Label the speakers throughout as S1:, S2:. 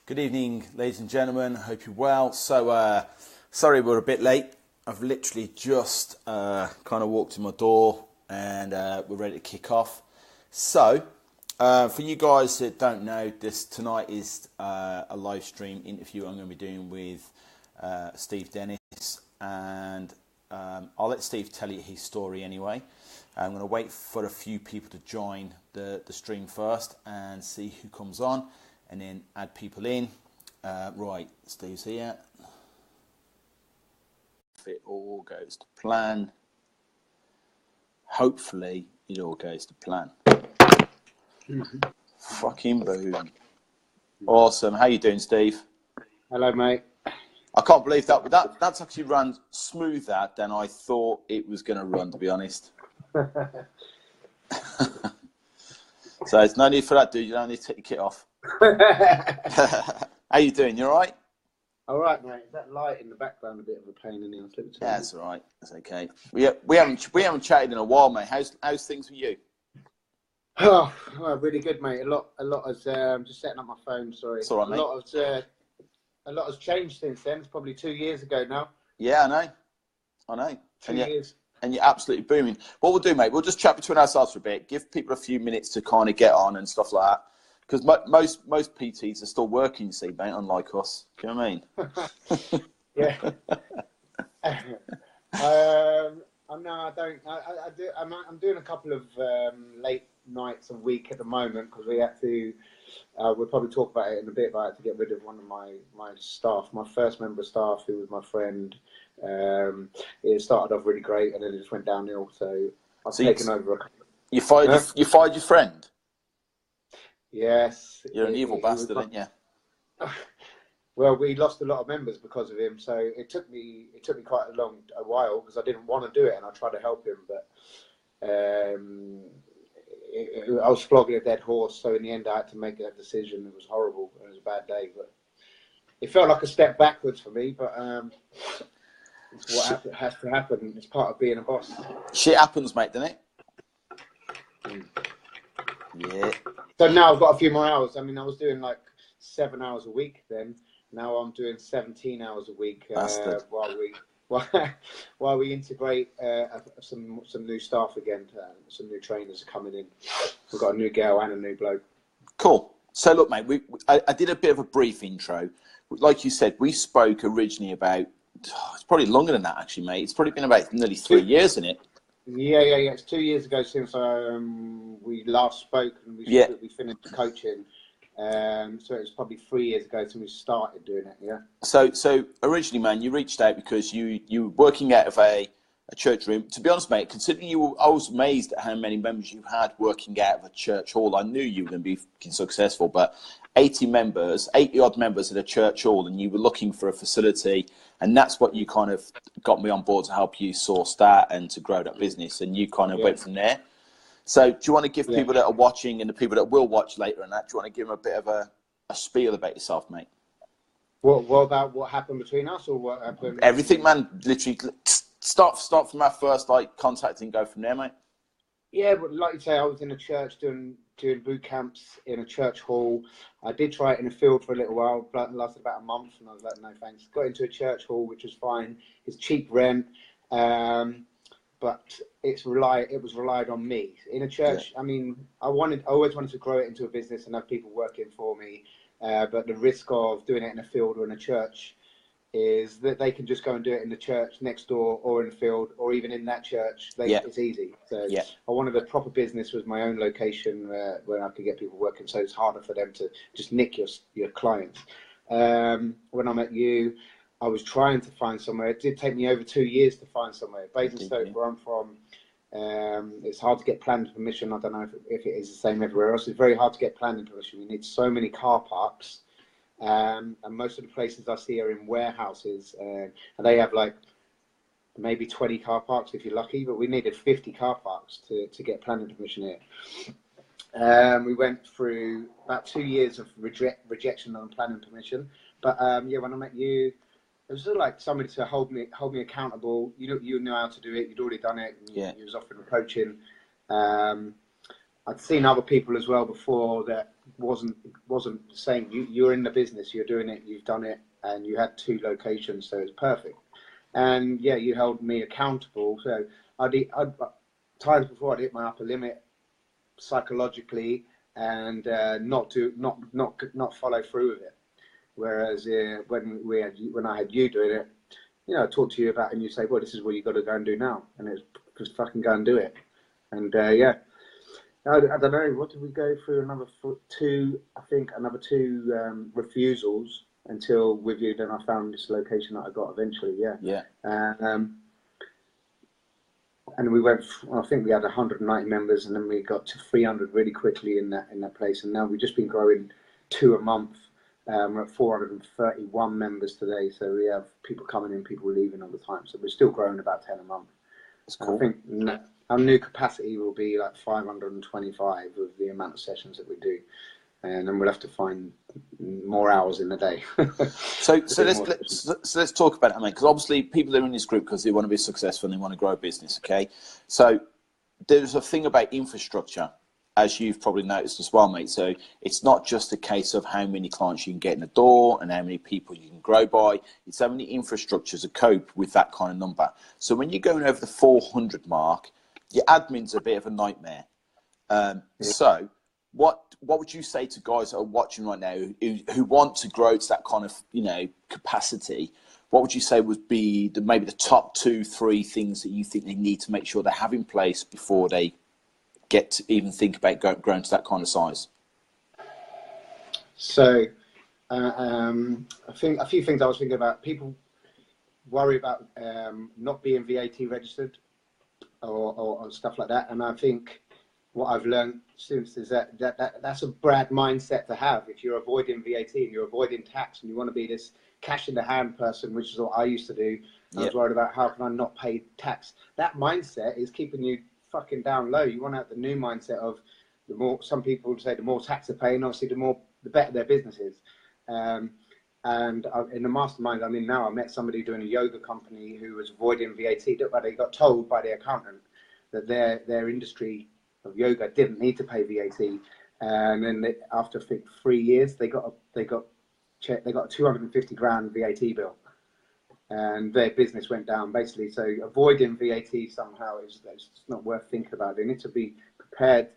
S1: Good evening, ladies and gentlemen. Hope you're well. So, sorry we're a bit late. I've literally just kind of walked in my door and we're ready to kick off. So, for you guys that don't know, tonight is a live stream interview I'm going to be doing with Steve Dennis, and I'll let Steve tell you his story anyway. I'm going to wait for a few people to join the stream first and see who comes on, and then add people in. Right, Steve's here. If it all goes to plan, hopefully it all goes to plan. Fucking boom. Awesome. How you doing, Steve?
S2: Hello, mate.
S1: I can't believe that's actually run smoother than I thought it was going to run, to be honest. So there's no need for that, dude. You don't need to take your kit off. How you doing? You all right?
S2: All right, mate. That light in the background a bit of a pain in the ass.
S1: Yeah, that's all right. That's okay. We haven't chatted in a while, mate. How's things with you?
S2: Oh, well, really good, mate. A lot has I'm just setting up my phone. Sorry.
S1: It's all right, mate.
S2: A lot has changed since then. It's probably 2 years ago now.
S1: Yeah, I know.
S2: 2 years.
S1: And you're absolutely booming. What we'll do, mate, we'll just chat between ourselves for a bit, give people a few minutes to kind of get on and stuff like that. Because most PTs are still working, you see, mate, unlike us. Do you know what I mean?
S2: Yeah. No, I don't. I do. I'm doing a couple of late nights a week at the moment because we had to. We'll probably talk about it in a bit, but I had to get rid of one of my staff, my first member of staff, who was my friend. It started off really great, and then it just went downhill. So I've taken over. You fired
S1: your friend?
S2: Yes.
S1: You're an evil bastard, aren't you?
S2: Well, we lost a lot of members because of him, so it took me quite a while because I didn't want to do it, and I tried to help him, but I was flogging a dead horse. So in the end, I had to make that decision. It was horrible. It was a bad day, but it felt like a step backwards for me. But it's what has to happen. It's part of being a boss.
S1: Shit happens, mate, doesn't it? Yeah.
S2: So now I've got a few more hours. I mean, I was doing like 7 hours a week then. Now I'm doing 17 hours a week while we integrate some new staff again. Some new trainers are coming in. We've got a new girl and a new bloke.
S1: Cool. So look, mate, I did a bit of a brief intro. Like you said, we spoke originally about, it's probably longer than that actually, mate. It's probably been about nearly 3 years, isn't it?
S2: Yeah. It's 2 years ago since we last spoke, and we finished coaching. So it was probably 3 years ago since we started doing it. Yeah.
S1: So originally, man, you reached out because you were working out of a church room. To be honest, mate, considering I was amazed at how many members you had working out of a church hall. I knew you were going to be successful, but 80 odd members at a church hall, and you were looking for a facility, and that's what you kind of got me on board to help you source that and to grow that business, and you kind of went from there. So do you want to give people that are watching and the people that will watch later and that, do you want to give them a bit of a spiel about yourself, mate?
S2: What about what happened between us, or what happened?
S1: Everything, man. Literally, start from our first contact and go from there, mate.
S2: Yeah, but like you say, I was in a church doing boot camps in a church hall. I did try it in a field for a little while, but it lasted about a month, and I was like, no thanks. Got into a church hall, which was fine. It's cheap rent, but it was relied on me. In a church, I mean, I always wanted to grow it into a business and have people working for me, but the risk of doing it in a field or in a church is that they can just go and do it in the church next door or in the field or even in that church. It's easy. So I wanted a proper business with my own location where I could get people working, so it's harder for them to just nick your clients. When I met you, I was trying to find somewhere. It did take me over 2 years to find somewhere. Basingstoke, where I'm from, it's hard to get planning permission. I don't know if it is the same everywhere else. It's very hard to get planning permission. We need so many car parks. And most of the places I see are in warehouses, and they have like maybe 20 car parks if you're lucky, but we needed 50 car parks to get planning permission here. We went through about 2 years of rejection on planning permission, but when I met you, it was sort of like somebody to hold me accountable. You know how to do it. You'd already done it. You was offering coaching. I'd seen other people as well before that wasn't saying you're in the business, you're doing it, you've done it, and you had 2 locations, so it's perfect. And yeah, you held me accountable. So I'd times before I'd hit my upper limit psychologically and not follow through with it. Whereas when I had you doing it, you know, I talk to you about it and you say, well, this is what you got to go and do now, and it's just fucking go and do it. And yeah. I don't know. What did we go through? Another 2, I think, another 2 refusals until with you. Then I found this location that I got eventually. Yeah.
S1: Yeah.
S2: And we went. I think we had 190 members, and then we got to 300 really quickly in that place. And now we've just been growing 2 a month. We're at 431 members today. So we have people coming in, people leaving all the time. So we're still growing about 10 a month.
S1: That's cool.
S2: I think our new capacity will be like 525 with the amount of sessions that we do, and then we'll have to find more hours in the day.
S1: so let's talk about it, mate. Because obviously people are in this group because they want to be successful and they want to grow a business. Okay, so there's a thing about infrastructure, as you've probably noticed as well, mate. So it's not just a case of how many clients you can get in the door and how many people you can grow by. It's how many infrastructures to cope with that kind of number. So when you're going over the 400 mark, your admin's a bit of a nightmare. So what would you say to guys that are watching right now who want to grow to that kind of, you know, capacity? What would you say would be maybe the top 2-3 things that you think they need to make sure they have in place before they get to even think about growing to that kind of size?
S2: So I think a few things I was thinking about. People worry about not being VAT registered or stuff like that, and I think what I've learned since is that's a bad mindset to have. If you're avoiding VAT and you're avoiding tax and you want to be this cash in the hand person, which is what I used to do, I was worried about how can I not pay tax. That mindset is keeping you fucking down low. You want to have the new mindset of the more. Some people would say the more tax they're paying, obviously the better their business is. And in the mastermind I'm in now, I met somebody doing a yoga company who was avoiding VAT, but they got told by their accountant that their industry of yoga didn't need to pay VAT. And then after I think 3 years, they got a 250 grand VAT bill, and their business went down basically. So avoiding VAT somehow is not worth thinking about. They need to be prepared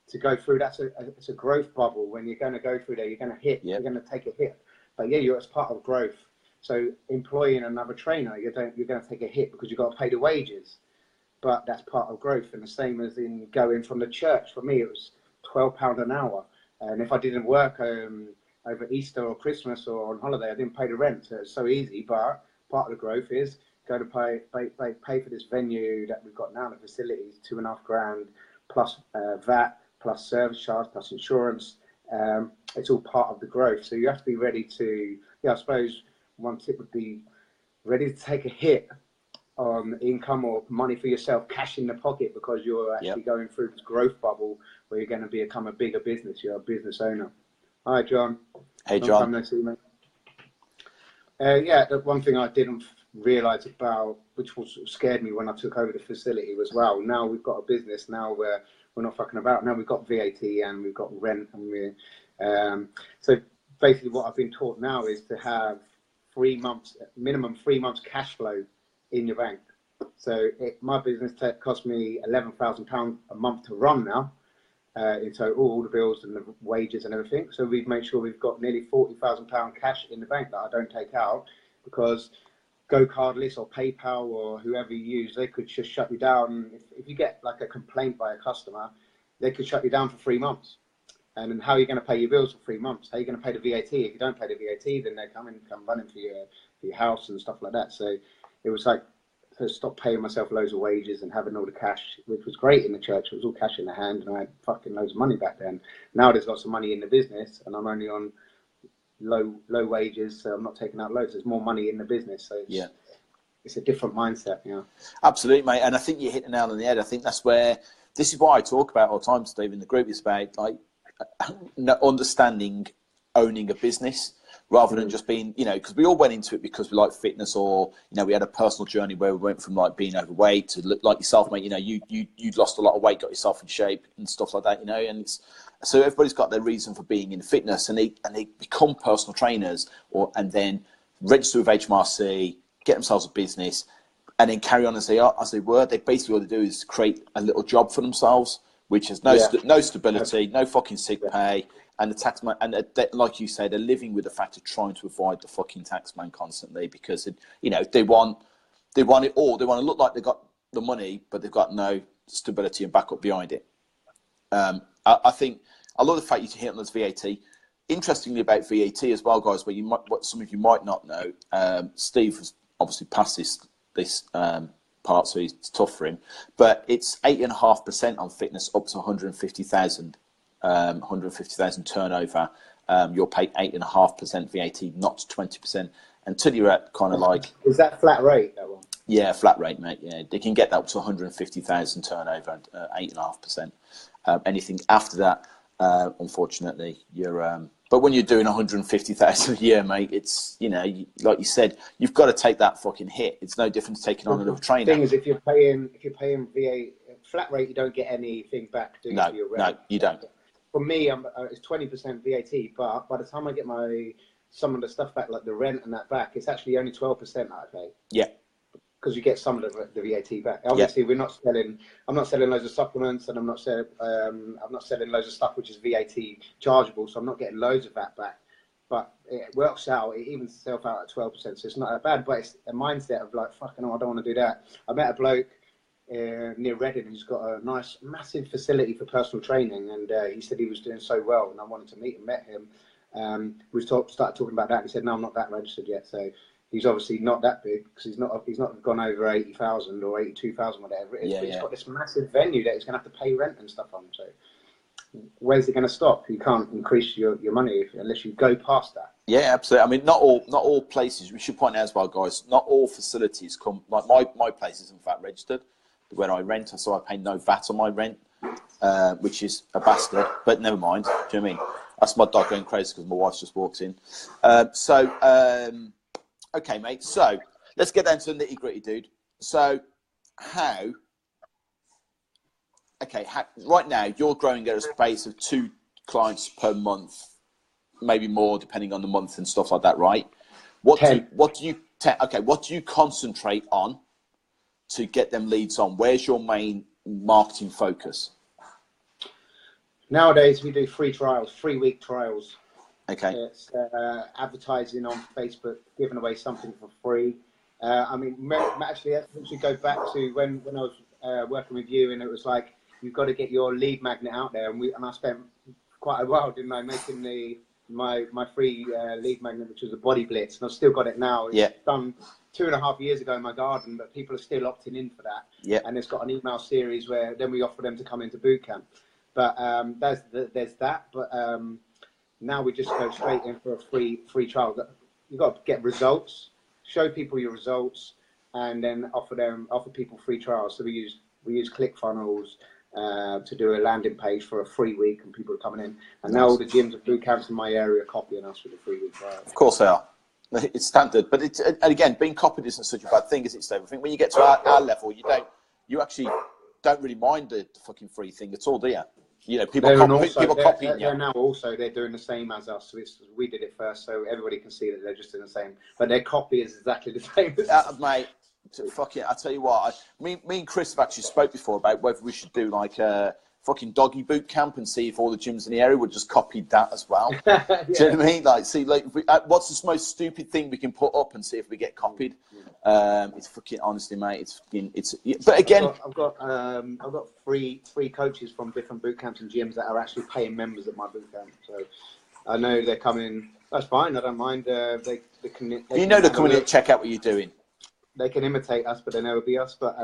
S2: to go through. It's a growth bubble. When you're going to go through there, you're going to hit. You're going to take a hit. But yeah, it's part of growth. So employing another trainer, you're going to take a hit because you've got to pay the wages. But that's part of growth. And the same as in going from the church. For me, it was £12 an hour. And if I didn't work over Easter or Christmas or on holiday, I didn't pay the rent. So it's so easy. But part of the growth is go to pay for this venue that we've got now, the facilities, 2.5 grand plus VAT, plus service charge, plus insurance. It's all part of the growth. So you have to be ready to, I suppose one tip would be ready to take a hit on income or money for yourself, cash in the pocket, because you're actually going through this growth bubble where you're going to become a bigger business. You're a business owner. Hi, John.
S1: Hey, John.
S2: Long time no see, mate. The one thing I didn't realise about, which scared me when I took over the facility as well. Now we've got a business. Now we're not fucking about. Now we've got VAT and we've got rent, and we're so basically what I've been taught now is to have 3 months, minimum 3 months cash flow in your bank. So my business cost me £11,000 a month to run now. In total, all the bills and the wages and everything. So we've made sure we've got nearly £40,000 cash in the bank that I don't take out, because Go Cardless or PayPal or whoever you use, they could just shut you down. If you get like a complaint by a customer, they could shut you down for 3 months. And then how are you going to pay your bills for 3 months? How are you going to pay the VAT? If you don't pay the VAT, then they come running for your house and stuff like that. So it was like to stop paying myself loads of wages and having all the cash, which was great in the church. It was all cash in the hand, and I had fucking loads of money back then. Now there's lots of money in the business, and I'm only on low wages, so I'm not taking out loads. There's more money in the business, so it's a different mindset.
S1: Absolutely, mate. And I think you hit the nail on the head. I think this is what I talk about all the time, Steve, in the group. It's about like understanding owning a business, rather than just being, because we all went into it because we like fitness, or, we had a personal journey where we went from like being overweight to look like yourself, mate. You'd lost a lot of weight, got yourself in shape and stuff like that, and So everybody's got their reason for being in fitness, and they become personal trainers, and then register with HMRC, get themselves a business, and then carry on as they were. They basically all they do is create a little job for themselves, which has no stability, no fucking sick pay, and the taxman, and like you say, they're living with the fact of trying to avoid the fucking taxman constantly, because they want it all. They want to look like they got the money, but they've got no stability and backup behind it. I think I love the fact you hit on this VAT. Interestingly about VAT as well, guys, what some of you might not know, Steve has obviously passed this part, so it's tough for him. But it's 8.5% on fitness up to 150,000 turnover. You'll pay 8.5% VAT, not 20%, until you're at kind of like.
S2: Is that flat rate, that one?
S1: Yeah, flat rate, mate. Yeah, they can get that up to 150,000 turnover, 8.5%. Anything after that, unfortunately, you're. But when you're doing 150,000 a year, mate, it's like you said, you've got to take that fucking hit. It's no different to taking on another trainer.
S2: The thing is, if you're paying VA flat rate, you don't get anything back, do you?
S1: No, you don't.
S2: For me, it's 20% VAT, but by the time I get some of the stuff back, like the rent and that back, it's actually only 12% that I pay. Yeah. Because you get some of the VAT back. Obviously, I'm not selling loads of supplements, and I'm not selling loads of stuff which is VAT chargeable, so I'm not getting loads of that back. But it works out. It evens itself out at 12%, so it's not that bad. But it's a mindset of like, fucking, I don't want to do that. I met a bloke near Reading who's got a nice, massive facility for personal training, and he said he was doing so well, and I wanted to meet him. Met him. We started talking about that. And he said, "No, I'm not that registered yet." So he's obviously not that big, because he's not gone over 80,000 or 82,000, whatever it is. But he's got this massive venue that he's going to have to pay rent and stuff on. So where's it going to stop? You can't increase your money unless you go past that.
S1: Yeah, absolutely. I mean, not all places. We should point out as well, guys. Not all facilities come. Like my place is in fact registered where I rent, so I pay no VAT on my rent, which is a bastard. But never mind. Do you know what I mean? That's my dog going crazy because my wife just walked in. Okay, mate. So let's get down to the nitty gritty, dude. So right now you're growing at a space of 2 clients per month, maybe more depending on the month and stuff like that, right? What do you concentrate on to get them leads on? Where's your main marketing focus?
S2: Nowadays we do free trials, 3-week trials.
S1: Okay.
S2: It's advertising on Facebook, giving away something for free. I mean, actually, that should go back to when I was working with you, and it was like, you've got to get your lead magnet out there. And I spent quite a while, didn't I, making my free lead magnet, which was a body blitz, and I've still got it now. It's done 2.5 years ago in my garden, but people are still opting in for that. Yeah. And it's got an email series where then we offer them to come into Bootcamp. But there's that. But now we just go straight in for a free trial. You've got to get results, show people your results, and then offer people free trials. So we use ClickFunnels to do a landing page for a free week, and people are coming in. And now all the gyms and boot camps in my area are copying us with a 3-week trial.
S1: Of course they are. It's standard, but and again, being copied isn't such a bad thing, is it, Steve? I think when you get to our level, you actually don't really mind the fucking free thing at all, do you? You know, people copying you.
S2: They're doing the same as us. So we did it first, so everybody can see that they're just doing the same. But their copy is exactly the same.
S1: Mate, fuck it. I tell you what, me and Chris have actually spoke before about whether we should do like a fucking doggy boot camp and see if all the gyms in the area would just copy that as well. Yeah. Do you know what I mean? Like, see, like, what's the most stupid thing we can put up and see if we get copied? It's fucking, honestly, mate. But again,
S2: I've got three coaches from different boot camps and gyms that are actually paying members at my boot camp. So I know they're coming. That's fine. I don't mind. They can.
S1: They're coming in to check out what you're doing.
S2: They can imitate us, but they never be us. But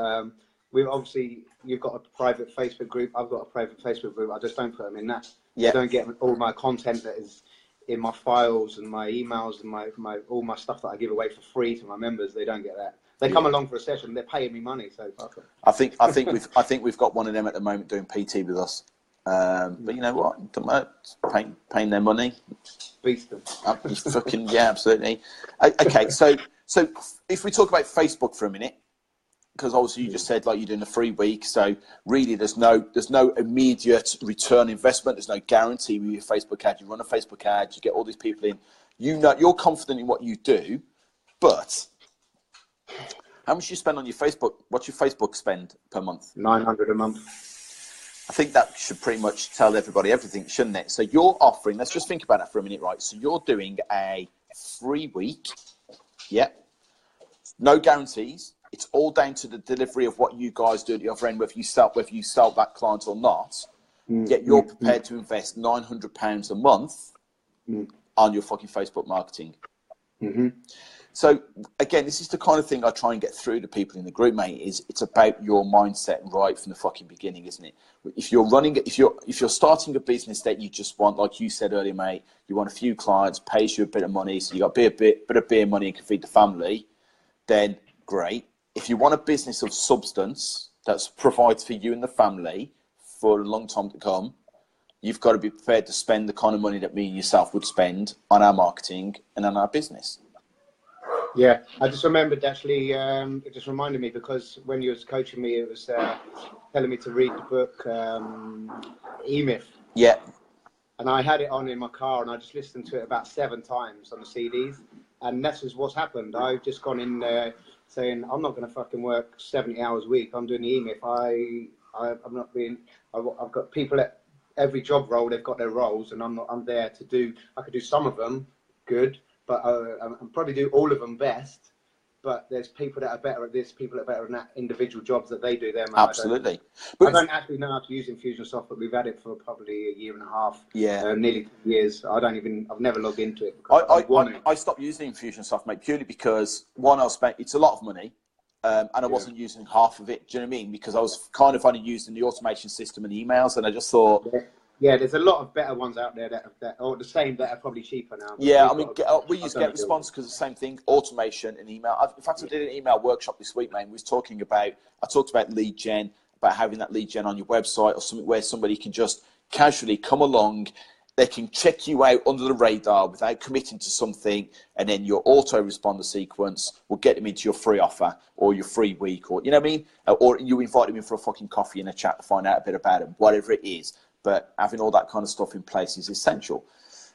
S2: you've got a private Facebook group. I've got a private Facebook group. I just don't put them in that. Yeah. I don't get all my content that is in my files and my emails and all my stuff that I give away for free to my members. They don't get that. They come along for a session. They're paying me money, so fuck it.
S1: I think we've got one of them at the moment doing PT with us. But you know what? Don't matter. Paying their money.
S2: Beast them.
S1: Fucking yeah, absolutely. Okay, so if we talk about Facebook for a minute, because obviously you just said like you're doing a free week, so really there's no immediate return investment. There's no guarantee with your Facebook ad. You run a Facebook ad, you get all these people in. You know, you're confident in what you do, but how much you spend on your Facebook? What's your Facebook spend per month?
S2: 900 a month.
S1: I think that should pretty much tell everybody everything, shouldn't it? So you're offering, let's just think about that for a minute, right? So you're doing a free week. Yep. No guarantees. It's all down to the delivery of what you guys do at the other end, whether you sell that client or not. Yet you're prepared to invest £900 a month on your fucking Facebook marketing. So again, this is the kind of thing I try and get through to people in the group, mate. It's about your mindset right from the fucking beginning, isn't it? If you're starting a business that you just want, like you said earlier, mate, you want a few clients, pays you a bit of money, so you got a bit of beer money and can feed the family, then great. If you want a business of substance that provides for you and the family for a long time to come, you've got to be prepared to spend the kind of money that me and yourself would spend on our marketing and on our business.
S2: Yeah, I just remembered actually, it just reminded me, because when you was coaching me, it was telling me to read the book E-Myth.
S1: Yeah.
S2: And I had it on in my car and I just listened to it about 7 times on the CDs. And that's just what's happened. I've just gone in there saying, I'm not going to fucking work 70 hours a week. I'm doing the E-Myth. I'm not being, I've got people at every job role, they've got their roles, and I'm there to do, I could do some of them good, but I'm probably do all of them best. But there's people that are better at this, people that are better at that individual jobs that they do them.
S1: Absolutely.
S2: I don't actually know how to use Infusionsoft, but we've had it for probably a year and a half.
S1: Yeah.
S2: Nearly 2 years. I've never logged into it.
S1: I stopped using Infusionsoft, mate, purely because, one, it's a lot of money, and I wasn't using half of it. Do you know what I mean? Because I was kind of only using the automation system and emails, and I just thought...
S2: Yeah, there's a lot of better ones out there that or the same that are probably cheaper now.
S1: Yeah, I mean, we use GetResponse because the same thing, automation and email. In fact, I did an email workshop this week, man. I talked about lead gen, about having that lead gen on your website or something where somebody can just casually come along. They can check you out under the radar without committing to something, and then your autoresponder sequence will get them into your free offer or your free week, or, you know what I mean? Or you invite them in for a fucking coffee and a chat to find out a bit about them, whatever it is. But having all that kind of stuff in place is essential.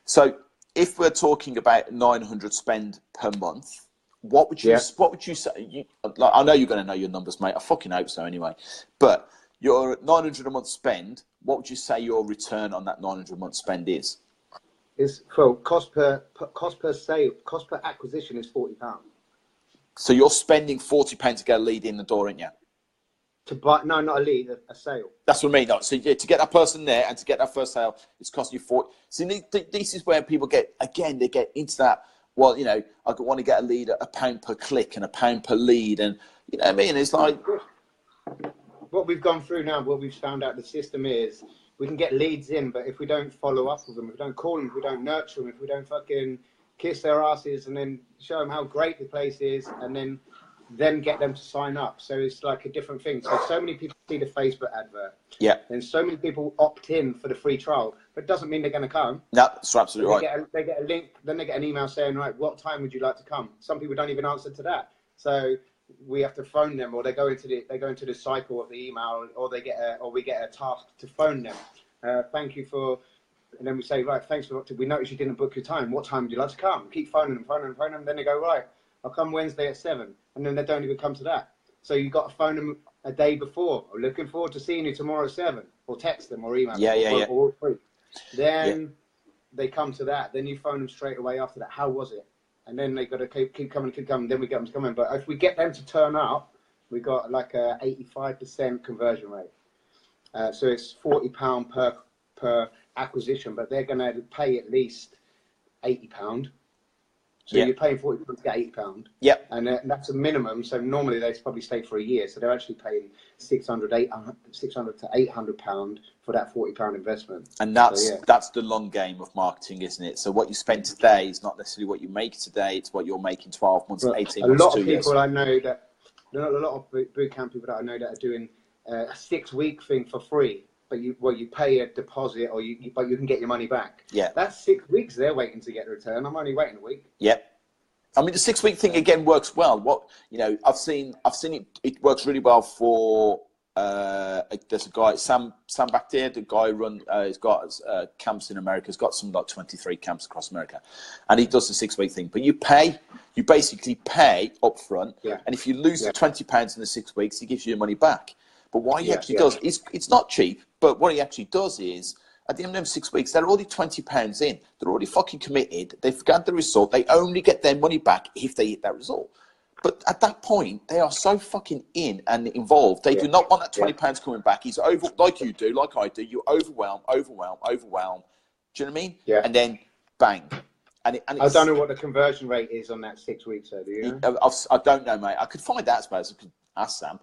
S1: So if we're talking about 900 spend per month, what would you say? I know you're going to know your numbers, mate. I fucking hope so anyway. But your 900 a month spend, what would you say your return on that 900 a month spend is?
S2: Well, cost per sale, cost per acquisition is £40.
S1: So you're spending £40 to get a lead in the door, aren't you?
S2: To buy, no, not a lead, a sale.
S1: That's what I mean. No. So yeah, to get that person there and to get that first sale, it's costing you 40. See, this is where people get into that. Well, you know, I want to get a lead at £1 per click and £1 per lead, and you know what I mean. It's like
S2: what we've gone through now. What we've found out the system is we can get leads in, but if we don't follow up with them, if we don't call them, if we don't nurture them, if we don't fucking kiss their asses and then show them how great the place is, and then get them to sign up. So it's like a different thing. So many people see the Facebook advert.
S1: Yeah.
S2: And so many people opt in for the free trial, but it doesn't mean they're going to come.
S1: No, that's absolutely right.
S2: They get a link, then they get an email saying, right, what time would you like to come? Some people don't even answer to that. So we have to phone them, or they go into the cycle of the email, or we get a task to phone them. Thank you for, and then we say, right, thanks for, we noticed you didn't book your time. What time would you like to come? Keep phoning them. Then they go, right, I'll come Wednesday at 7. And then they don't even come to that. So you've got to phone them a day before. I'm looking forward to seeing you tomorrow at 7. Or text them or email them. Or free. Then they come to that. Then you phone them straight away after that. How was it? And then they got to keep coming. Then we get them to come in. But if we get them to turn up, we got like a 85% conversion rate. So it's £40 per acquisition, but they're going to pay at least £80. So you're paying £40 to get £80.
S1: Yep.
S2: And that's a minimum. So normally they probably stay for a year. So they're actually paying £600 to £800 for that £40 investment.
S1: And that's the long game of marketing, isn't it? So what you spend today is not necessarily what you make today. It's what you're making 12 months, 18 months, 2 years.
S2: A lot of people I know that, a lot of bootcamp people that I know that are doing a 6-week thing for free. But you pay a deposit, but you can get your money back.
S1: Yeah.
S2: That's 6 weeks they're waiting to get the return. I'm only waiting a week.
S1: Yep. I mean, the 6-week thing again works well. What I've seen it. It works really well for. There's a guy, Sam back there. The guy he's got camps in America. He's got some like 23 camps across America, and he does the 6-week thing. But you basically pay up front, and if you lose the £20 in the 6 weeks, he gives you your money back. But what he actually does is, it's not cheap. But what he actually does is, at the end of them 6 weeks, they're already £20 in. They're already fucking committed. They've got the result. They only get their money back if they hit that result. But at that point, they are so fucking in and involved. They do not want that £20 coming back. He's like you do, like I do. You overwhelm. Do you know what I mean? Yeah. And then bang. And
S2: I don't know what the conversion rate is on that 6 weeks, though, do you?
S1: I don't know, mate. I could find out, I suppose. I could ask Sam.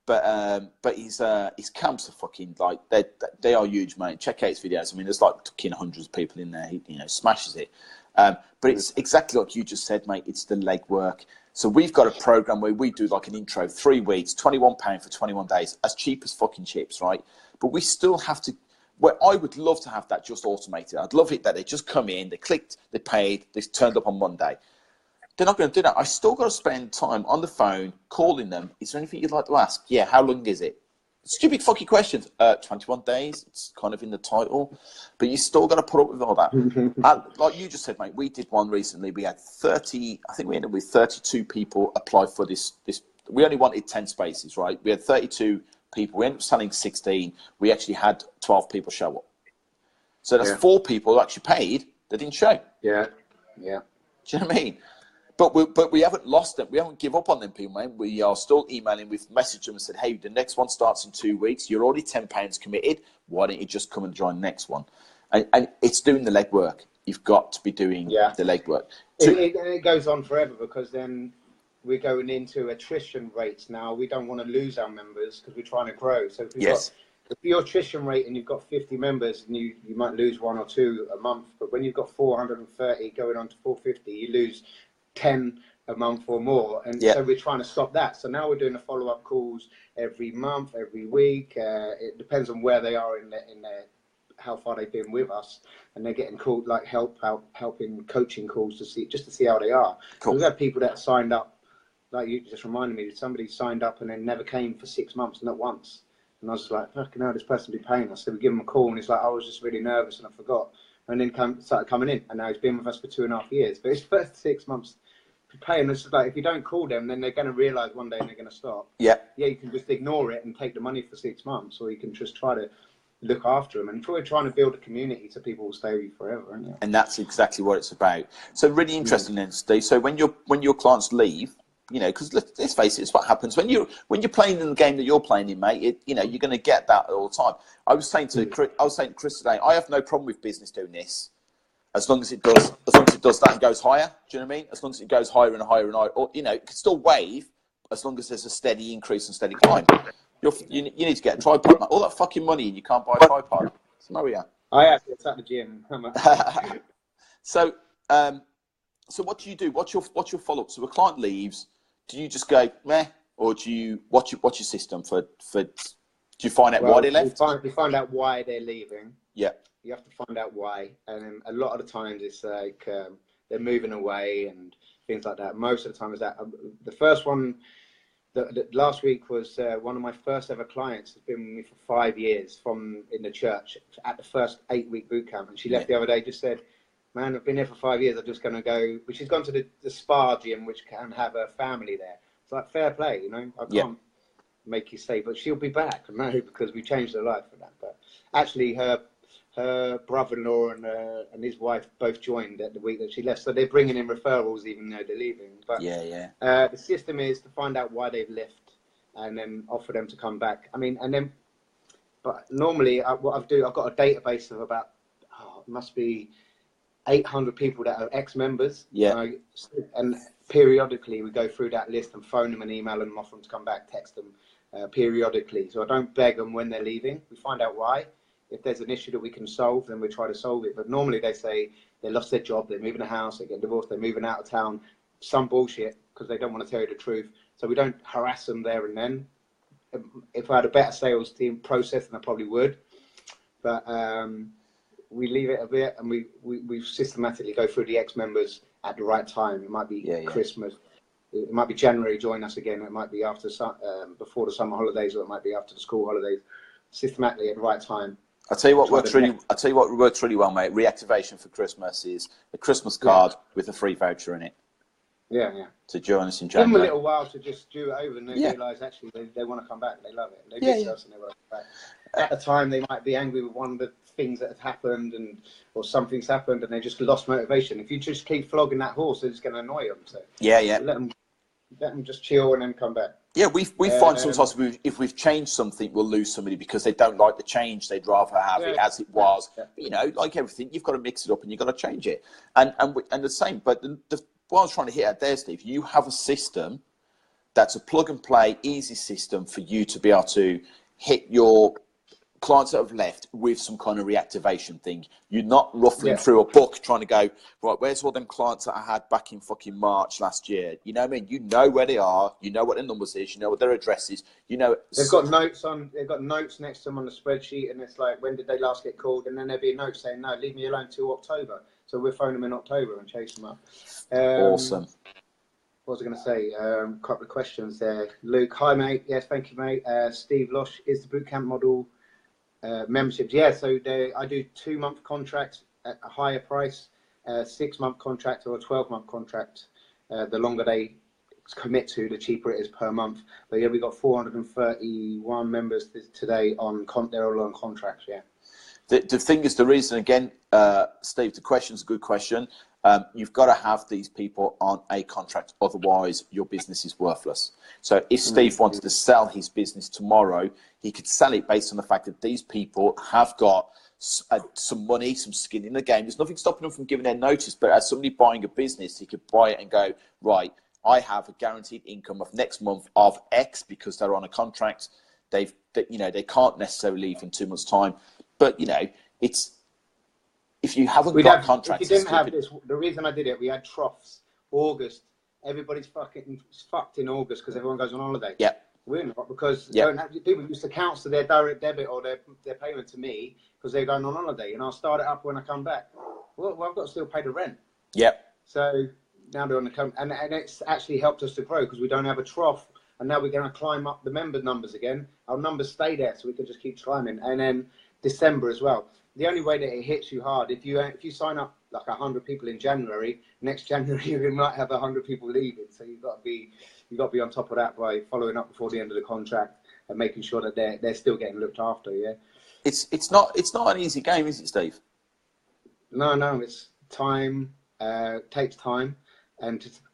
S1: But his camps are fucking like they are huge, mate. Check out his videos. I mean, there's like hundreds of people in there. He smashes it. But it's exactly like you just said, mate. It's the legwork. So we've got a program where we do like an intro, 3 weeks, £21 for 21 days, as cheap as fucking chips, right? But we still have to. Well, I would love to have that just automated. I'd love it that they just come in, they clicked, they paid, they turned up on Monday. They're not going to do that. I still got to spend time on the phone calling them. Is there anything you'd like to ask? Yeah, how long is it? Stupid fucking questions. 21 days. It's kind of in the title. But you still got to put up with all that. Like you just said, mate, we did one recently. We had 30, I think we ended up with 32 people apply for this. We only wanted 10 spaces, right? We had 32 people. We ended up selling 16. We actually had 12 people show up. So that's 4 people who actually paid that didn't show.
S2: Yeah.
S1: Do you know what I mean? But we haven't lost them. We haven't give up on them people, man. We are still emailing. We've messaged them and said, hey, the next one starts in 2 weeks. You're already £10 committed. Why don't you just come and join the next one? And it's doing the legwork. You've got to be doing the legwork.
S2: It goes on forever, because then we're going into attrition rates now. We don't want to lose our members because we're trying to grow. So if your attrition rate and you've got 50 members, and you might lose 1 or 2 a month. But when you've got 430 going on to 450, you lose 10 a month or more, and so we're trying to stop that. So now we're doing the follow-up calls every month, every week. It depends on where they are in their how far they've been with us, and they're getting called like helping coaching calls to see how they are. Cool. We've had people that signed up, like you just reminded me, that somebody signed up and then never came for 6 months, not once. And I was like, fucking hell, this person be paying us. So we give him a call, and he's like, I was just really nervous and I forgot. And then started coming in, and now he's been with us for 2.5 years. But his first 6 months paying, it's like, if you don't call them, then they're going to realise one day and they're going to stop. Yeah, you can just ignore it and take the money for 6 months, or you can just try to look after them. And we're trying to build a community so people will stay with you forever, aren't you?
S1: And that's exactly what it's about. So really interesting then, Steve. So when your clients leave, because let's face it, it's what happens when you're playing in the game that you're playing in, mate. You're going to get that all the time. I was saying to Chris today, I have no problem with business doing this, as long as it does that and goes higher. Do you know what I mean? As long as it goes higher and higher and higher, or it can still wave, as long as there's a steady increase and steady climb. You need to get a tripod, mate. All that fucking money and you can't buy a tripod. So there we are.
S2: I actually, it's at the gym.
S1: So what do you do? What's your follow up? So a client leaves, do you just go meh, or do you what's your system for? Do you find out why they left?
S2: We find out why they're leaving.
S1: Yeah.
S2: You have to find out why, and a lot of the times it's like they're moving away and things like that. Most of the time is that the first one. The last week was one of my first ever clients. Has been with me for 5 years in the church at the first 8-week boot camp, and she left the other day. Just said, "Man, I've been here for 5 years. I'm just going to go." But she's gone to the spa gym, which can have a family there. It's like fair play, I can't make you stay, but she'll be back. I know, because we changed her life for that. But actually, her brother-in-law and his wife both joined at the week that she left, so they're bringing in referrals even though they're leaving. But the system is to find out why they've left and then offer them to come back. I mean, but normally what I've got a database of about it must be 800 people that are ex-members. And periodically we go through that list and phone them and email them, offer them to come back, text them periodically. So I don't beg them when they're leaving. We find out why. If there's an issue that we can solve, then we try to solve it. But normally they say they lost their job, they're moving a house, they get divorced, they're moving out of town, some bullshit, because they don't want to tell you the truth. So we don't harass them there and then. If I had a better sales team process, then I probably would. But we leave it a bit, and we systematically go through the ex-members at the right time. It might be Christmas, it might be January, join us again. It might be after before the summer holidays, or it might be after the school holidays. Systematically at the right time.
S1: I tell you what works really well, mate. Reactivation for Christmas is a Christmas card with a free voucher in it.
S2: Yeah, yeah.
S1: To join us in
S2: Give them
S1: January.
S2: a little while to just do it over, and they realise actually they want to come back. They love it. They miss us, and they want to come back. At the time, they might be angry with one of the things that has happened, or something's happened, and they just lost motivation. If you just keep flogging that horse, it's going to annoy them. So let them just chill and then come back.
S1: Yeah, we find sometimes if we've changed something, we'll lose somebody because they don't like the change. They'd rather have it as it was. Yeah. But, you know, like everything, you've got to mix it up and you've got to change it. And the same. But what I was trying to hit at there, Steve, you have a system that's a plug and play, easy system for you to be able to hit your clients that have left with some kind of reactivation thing. You're not ruffling through a book trying to go, right, where's all them clients that I had back in fucking March last year? You know what I mean? You know where they are. You know what their numbers is. You know what their address is. You know.
S2: They've got notes next to them on the spreadsheet, and it's like, when did they last get called? And then there'll be a note saying, no, leave me alone till October. So we'll phone them in October and chase them up.
S1: Awesome.
S2: What was I going to say? A couple of questions there. Luke, hi, mate. Yes, thank you, mate. Steve Losh, is the bootcamp model memberships? Yeah, so I do 2-month contracts at a higher price, 6-month contract or a 12-month contract. The longer they commit to, the cheaper it is per month. But yeah, we got 431 members today they're all on contracts. Yeah.
S1: The thing is, the reason, again, Steve, the question's a good question. You've got to have these people on a contract, otherwise your business is worthless. So if Steve wanted to sell his business tomorrow, he could sell it based on the fact that these people have got some money, some skin in the game. There's nothing stopping them from giving their notice, but as somebody buying a business, he could buy it and go, right, I have a guaranteed income of next month of X because they're on a contract. They can't necessarily leave in 2 months' time. But, you know, it's, if you haven't got contracts...
S2: If you didn't have this, the reason I did it, we had troughs, August. Everybody's fucked in August because everyone goes on holiday.
S1: Yeah.
S2: We're not, because people used to cancel their direct debit or their payment to me because they're going on holiday, and I'll start it up when I come back. Well, I've got to still pay the rent.
S1: Yep.
S2: So now they're on the and it's actually helped us to grow because we don't have a trough, and now we're going to climb up the member numbers again. Our numbers stay there, so we can just keep climbing. And then December as well. The only way that it hits you hard, if you sign up like 100 people in January, next January you might have 100 people leaving. So you've got to be on top of that by following up before the end of the contract and making sure that they're still getting looked after. Yeah.
S1: It's not an easy game, is it, Steve?
S2: No, it's time. Takes time,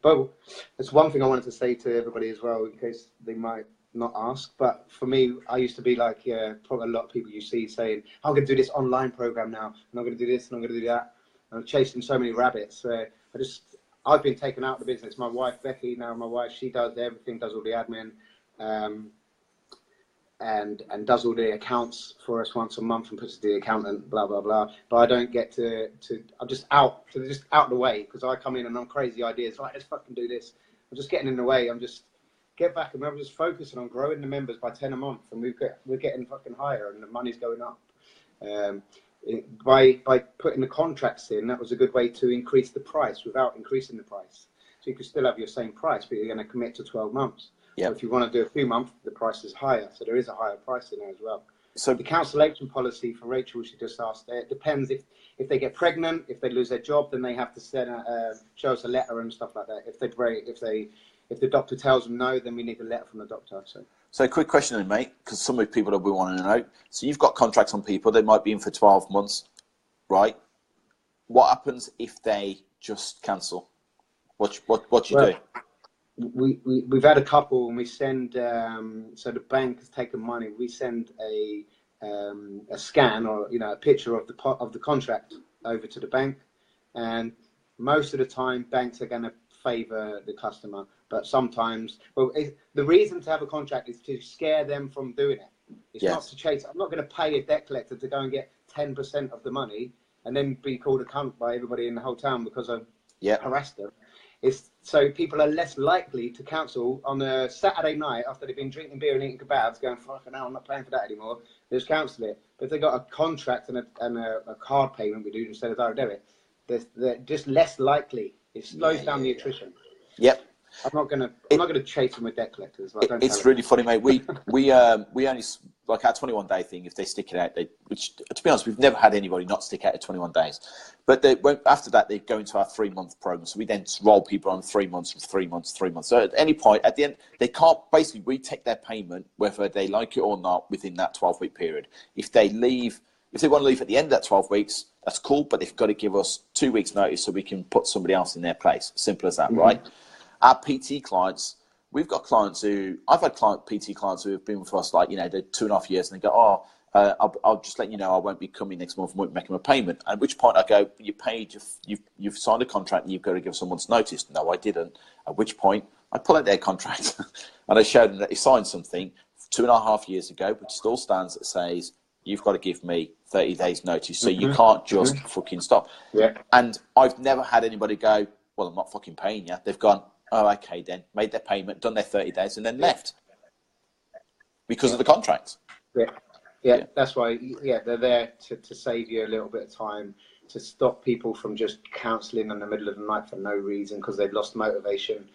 S2: but it's one thing I wanted to say to everybody as well, in case they might not ask. But for me, I used to be like, probably a lot of people you see saying, I'm going to do this online program now, and I'm going to do this, and I'm going to do that. And I'm chasing so many rabbits. I've been taken out of the business. My wife, Becky, she does everything, does all the admin, and does all the accounts for us once a month and puts the accountant, blah, blah, blah. But I don't get I'm just out the way because I come in and I'm crazy ideas. Like, let's fucking do this. I'm just getting in the way. I'm just get back and I'm just focusing on growing the members by 10 a month, and we're getting fucking higher and the money's going up. By putting the contracts in, that was a good way to increase the price without increasing the price. So you could still have your same price, but you're going to commit to 12 months. Yep. So if you want to do a few months, the price is higher. So there is a higher price in there as well. So the cancellation policy for Rachel, she just asked, it depends if they get pregnant, if they lose their job, then they have to show us a letter and stuff like that. If the doctor tells them no, then we need a letter from the doctor.
S1: So quick question then, mate, because some of the people that we want to know. So you've got contracts on people, they might be in for 12 months, right? What happens if they just cancel? What do you do?
S2: We've had a couple, and we send, so the bank has taken money. We send a scan or a picture of the contract over to the bank, and most of the time banks are going to favour the customer, but sometimes, the reason to have a contract is to scare them from doing it. It's not to chase. I'm not going to pay a debt collector to go and get 10% of the money and then be called a cunt by everybody in the whole town because I've harassed them. It's so people are less likely to cancel on a Saturday night after they've been drinking beer and eating kebabs, going, fucking hell, I'm not paying for that anymore. They just cancel it. But if they got a contract and a card payment we do instead of direct debit, they're just less likely. It slows down the attrition.
S1: Yep.
S2: I'm not gonna chase them with debt collectors. Like,
S1: it's really funny, mate. We only, like, our 21-day thing. If they stick it out, which, to be honest, we've never had anybody not stick out at 21 days. But after that, they go into our 3-month program. So we then roll people on 3 months, 3 months, 3 months. So at any point, at the end, they can't, basically, we take their payment whether they like it or not within that 12-week period. If they want to leave at the end of that 12 weeks, that's cool. But they've got to give us 2 weeks' notice so we can put somebody else in their place. Simple as that, right? Our PT clients, I've had PT clients who have been with us, like, they're 2.5 years, and they go, I'll just let you know I won't be coming next month and won't make them a payment. At which point I go, you paid, you've signed a contract and you've got to give someone's notice. No, I didn't. At which point I pull out their contract and I showed them that he signed something 2.5 years ago, which still stands, that says, you've got to give me 30 days notice. So you can't just fucking stop.
S2: Yeah.
S1: And I've never had anybody go, well, I'm not fucking paying you. They've gone, oh, okay, then, made their payment, done their 30 days, and then left because of the contract.
S2: Yeah, that's why. Yeah, they're there to save you a little bit of time, to stop people from just cancelling in the middle of the night for no reason because they've lost motivation,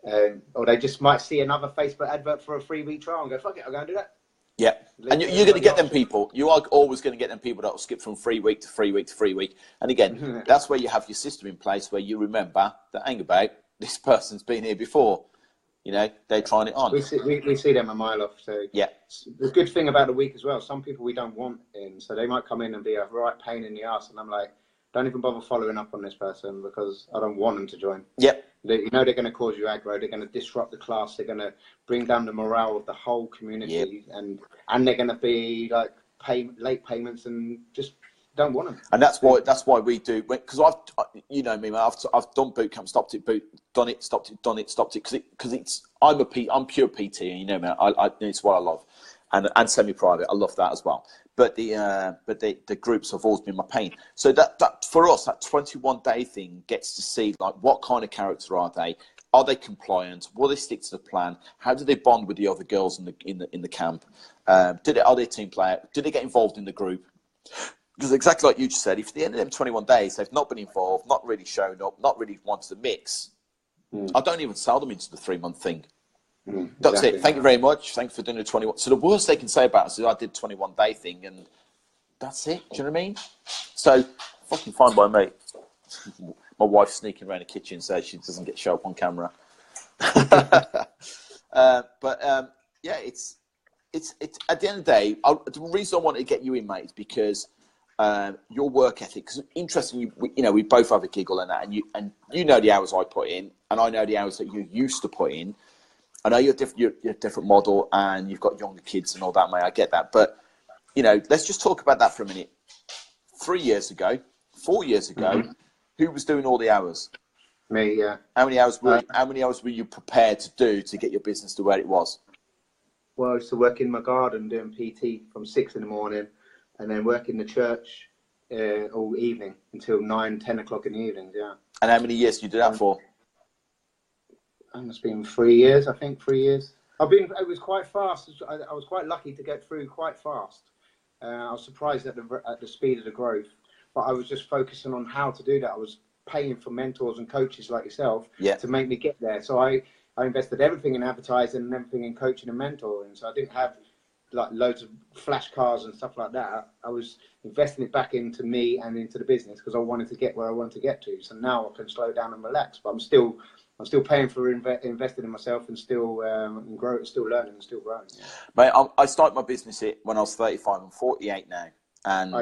S2: or they just might see another Facebook advert for a 3-week trial and go, fuck it, I'm going to do that.
S1: Yeah, and you're going to get them people. You are always going to get them people that will skip from 3 week to 3 week to 3 week. And again, that's where you have your system in place where you remember that, hang about, this person's been here before. They're trying it on.
S2: We see them a mile off. So
S1: yeah,
S2: the good thing about the week as well, some people we don't want in, so they might come in and be a right pain in the ass, and I'm like, don't even bother following up on this person because I don't want them to join.
S1: Yep.
S2: They're going to cause you aggro. They're going to disrupt the class. They're going to bring down the morale of the whole community, and they're going to be like late payments and just don't want them.
S1: And that's why we do, because I've me, man, I've done Bootcamp, stopped it, done it, stopped it, done it, stopped it, because I'm pure PT, and man, it's what I love, and semi-private, I love that as well. But the groups have always been my pain. So that for us, that 21-day thing gets to see, like, what kind of character are they? Are they compliant? Will they stick to the plan? How do they bond with the other girls in the camp? Are they a team player? Do they get involved in the group? Because exactly like you just said, if at the end of them 21 days they've not been involved, not really shown up, not really wanted to mix, I don't even sell them into the 3-month thing. That's exactly it. Thank you very much. Thanks for doing the 21. So the worst they can say about us is I did 21-day thing, and that's it. Do you know what I mean? So fucking fine by me. My wife's sneaking around the kitchen so she doesn't get show up on camera. Yeah, it's at the end of the day. The reason I wanted to get you in, mate, is because your work ethic. Because interestingly, we both have a giggle in that, and you know the hours I put in, and I know the hours that you used to put in. I know you're a different model, and you've got younger kids and all that, mate. I get that, but let's just talk about that for a minute. 3 years ago, 4 years ago, who was doing all the hours?
S2: Me, yeah.
S1: How many hours were you prepared to do to get your business to where it was?
S2: Well, I used to work in my garden doing PT from 6 in the morning, and then work in the church all evening until 9, 10 o'clock in the evenings. Yeah.
S1: And how many years did you do that for?
S2: It must have been 3 years, I think, 3 years. It was quite fast. I was quite lucky to get through quite fast. I was surprised at the speed of the growth, but I was just focusing on how to do that. I was paying for mentors and coaches like yourself to make me get there. So I invested everything in advertising and everything in coaching and mentoring. So I didn't have like loads of flash cars and stuff like that. I was investing it back into me and into the business because I wanted to get where I wanted to get to. So now I can slow down and relax, but I'm still paying for investing in myself and still still learning and still growing.
S1: Mate, I started my business when I was 35. I'm 48 now, and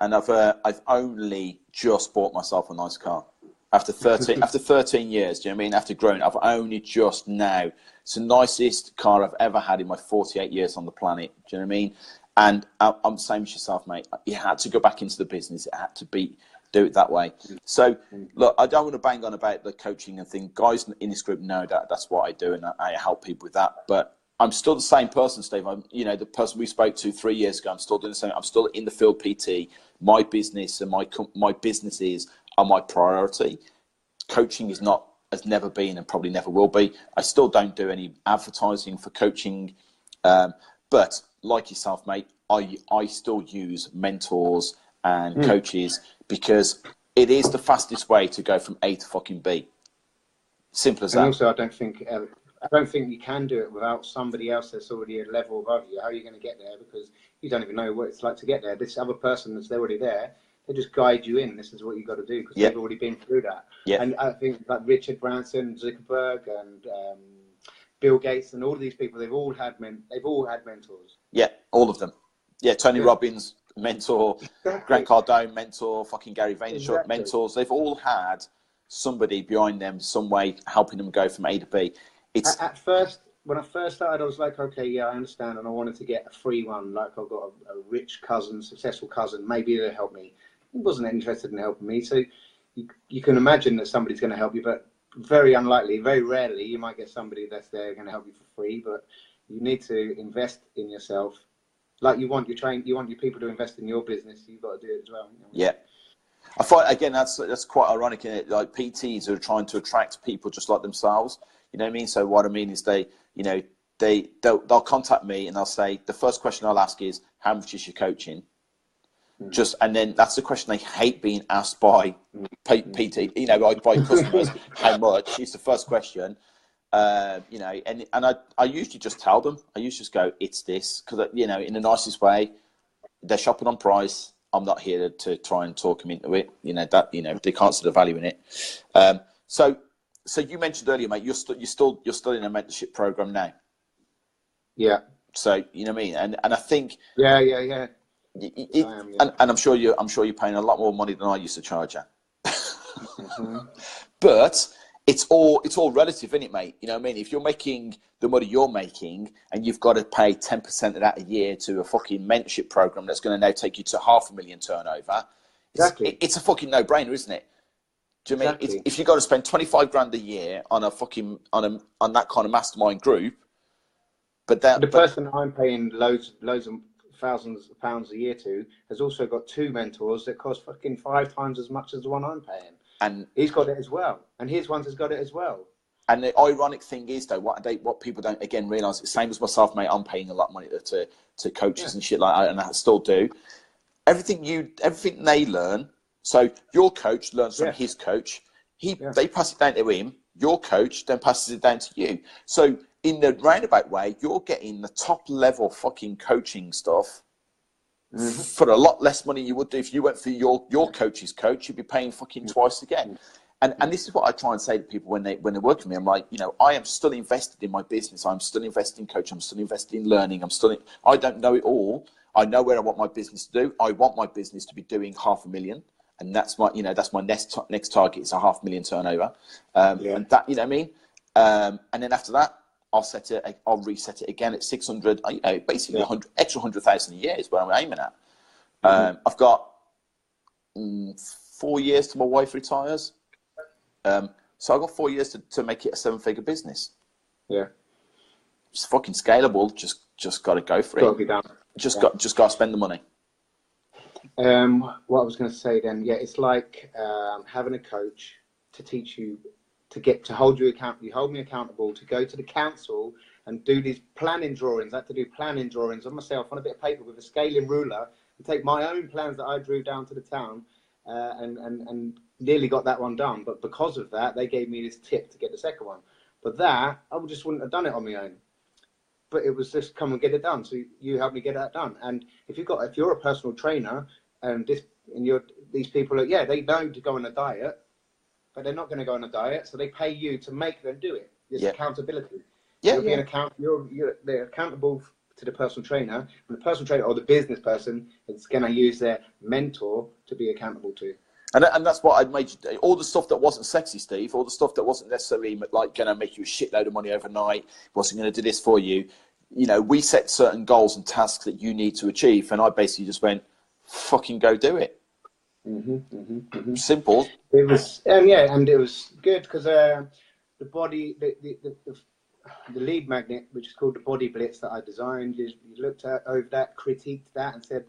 S1: I've only just bought myself a nice car after 13 years. Do you know what I mean? After growing, I've only just now. It's the nicest car I've ever had in my 48 years on the planet. Do you know what I mean? And I'm the same as yourself, mate. You had to go back into the business. It had to do it that way. So, look, I don't want to bang on about the coaching and thing. Guys in this group know that that's what I do, and I help people with that. But I'm still the same person, Steve. I'm, the person we spoke to 3 years ago. I'm still doing the same. I'm still in the field PT. My business and my businesses are my priority. Coaching is not has never been and probably never will be. I still don't do any advertising for coaching. But like yourself, mate, I still use mentors and coaches because it is the fastest way to go from A to fucking B. Simple as that.
S2: And also, I don't think you can do it without somebody else that's already a level above you. How are you going to get there? Because you don't even know what it's like to get there. This other person that's already there, they just guide you in. This is what you got to do because they've already been through that. And I think like Richard Branson, Zuckerberg, and Bill Gates, and all of these people, they've all had mentors.
S1: Yeah, all of them. Yeah, Tony Robbins, mentor. Grant Cardone, mentor. Fucking Gary Vaynerchuk, mentors. They've all had somebody behind them, some way helping them go from A to B. It's
S2: at first, when I first started, I was like, okay, yeah, I understand, and I wanted to get a free one. Like I've got a rich cousin, successful cousin, maybe they'll help me. He wasn't interested in helping me, so you can imagine that somebody's going to help you, but very unlikely, very rarely, you might get somebody that's there going to help you for free. But you need to invest in yourself. Like you want your people to invest in your business, you've got to do it as well. You know?
S1: Yeah. I find again that's quite ironic, isn't it? Like PTs are trying to attract people just like themselves. You know what I mean? So what I mean is they'll contact me and they'll say the first question I'll ask is how much is your coaching? And then that's the question they hate being asked by PT. You know, by customers. How much is the first question? You know, and I usually just tell them. I usually just go, it's this, because you know, in the nicest way. They're shopping on price. I'm not here to try and talk them into it. You know that. You know they can't see the value in it. So you mentioned earlier, mate. You're still in a mentorship program now.
S2: Yeah.
S1: So you know what I mean, and I think.
S2: Yeah.
S1: I am, yeah. And I'm sure you're paying a lot more money than I used to charge you. But it's all relative, isn't it, mate? You know what I mean? If you're making the money you're making and you've got to pay 10% of that a year to a fucking mentorship program that's going to now take you to $500,000 turnover, it's a fucking no-brainer, isn't it? Do you mean if you've got to spend 25 grand a year on a fucking on that kind of mastermind group, but the
S2: person I'm paying loads of thousands of pounds a year to has also got 2 mentors that cost fucking 5 times as much as the one I'm paying. And he's got it as well, and his ones has got it as well.
S1: And the ironic thing is, though, what people don't again realise, it's the same as myself, mate. I'm paying a lot of money to coaches and shit like that, and I still do. Everything they learn. So your coach learns from his coach. They pass it down to him. Your coach then passes it down to you. So in the roundabout way, you're getting the top level fucking coaching stuff. For a lot less money you would do if you went for your coach's coach. You'd be paying fucking twice again. And this is what I try and say to people when they work with me. I'm like, you know, I am still invested in my business. I'm still invested in coaching. I'm still invested in learning. I don't know it all. I know where I want my business to do. I want my business to be doing $500,000, and that's my next target is $500,000 turnover. And that, you know what I mean. And then after that, I'll reset it again at 600. Basically 100,000 a year is what I'm aiming at. I've got 4 years till my wife retires. So I've got 4 years to make it a 7-figure business. Yeah. It's fucking scalable. Just got to go for it.
S2: Got to be done.
S1: Just got to spend the money.
S2: What I was going to say then, it's like having a coach to teach you to hold you accountable. You hold me accountable to go to the council and do these planning drawings. I had to do planning drawings of myself on a bit of paper with a scaling ruler and take my own plans that I drew down to the town and nearly got that one done. But because of that, they gave me this tip to get the second one. But that, I just wouldn't have done it on my own. But it was just come and get it done. So you helped me get that done. And if you're a personal trainer and these people are, they know to go on a diet, but they're not going to go on a diet, so they pay you to make them do it. It's accountability. They're accountable to the personal trainer, and the personal trainer or the business person is going to use their mentor to be accountable to.
S1: And that's what I made you do. All the stuff that wasn't sexy, Steve, all the stuff that wasn't necessarily like going to make you a shitload of money overnight, wasn't going to do this for you. You know, we set certain goals and tasks that you need to achieve, and I basically just went, fucking go do it. Simple.
S2: It was, and it was good because the body, the lead magnet, which is called the Body Blitz that I designed, you looked over that, critiqued that, and said,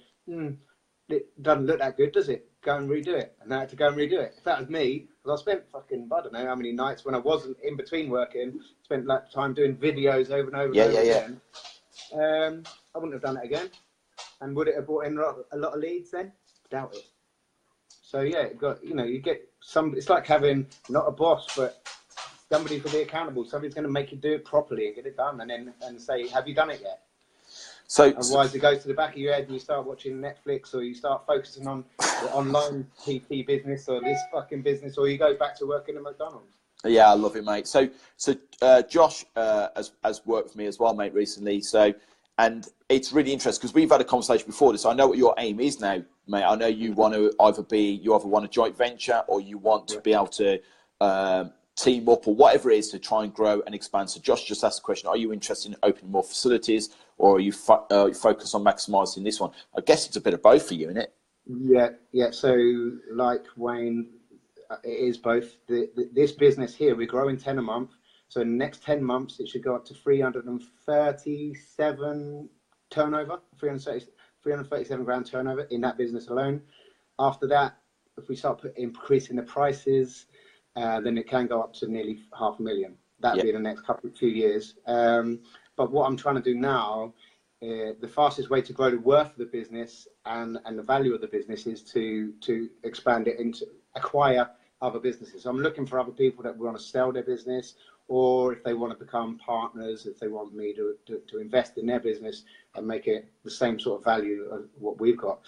S2: it doesn't look that good, does it? Go and redo it. And I had to go and redo it. If that was me, because I spent fucking, I don't know how many nights when I wasn't in between working, spent like time doing videos over and over and over again. I wouldn't have done it again. And would it have brought in a lot of leads then? Doubt it. So yeah, you get some. It's like having not a boss, but somebody to be accountable. Somebody's going to make you do it properly and get it done, and say, "Have you done it yet?"
S1: So
S2: otherwise, it goes to the back of your head, and you start watching Netflix, or you start focusing on the online PT business, or this fucking business, or you go back to working at McDonald's.
S1: Yeah, I love it, mate. So Josh has worked with me as well, mate, recently. And it's really interesting because we've had a conversation before this. I know what your aim is now, mate. I know you want to you either want a joint venture or you want to be able to team up or whatever it is to try and grow and expand. So Josh just asked the question: are you interested in opening more facilities, or are you focused on maximising this one? I guess it's a bit of both for you, isn't it?
S2: Yeah. So like Wayne, it is both. This business here, we're growing 10 a month. So in the next 10 months, it should go up to 337 turnover, 337 grand turnover in that business alone. After that, if we start increasing the prices, then it can go up to nearly 500,000. That'll be in the next few years. But what I'm trying to do now, the fastest way to grow the worth of the business and the value of the business is to expand it into acquire other businesses. So I'm looking for other people that want to sell their business, or if they want to become partners, if they want me to invest in their business and make it the same sort of value of what we've got.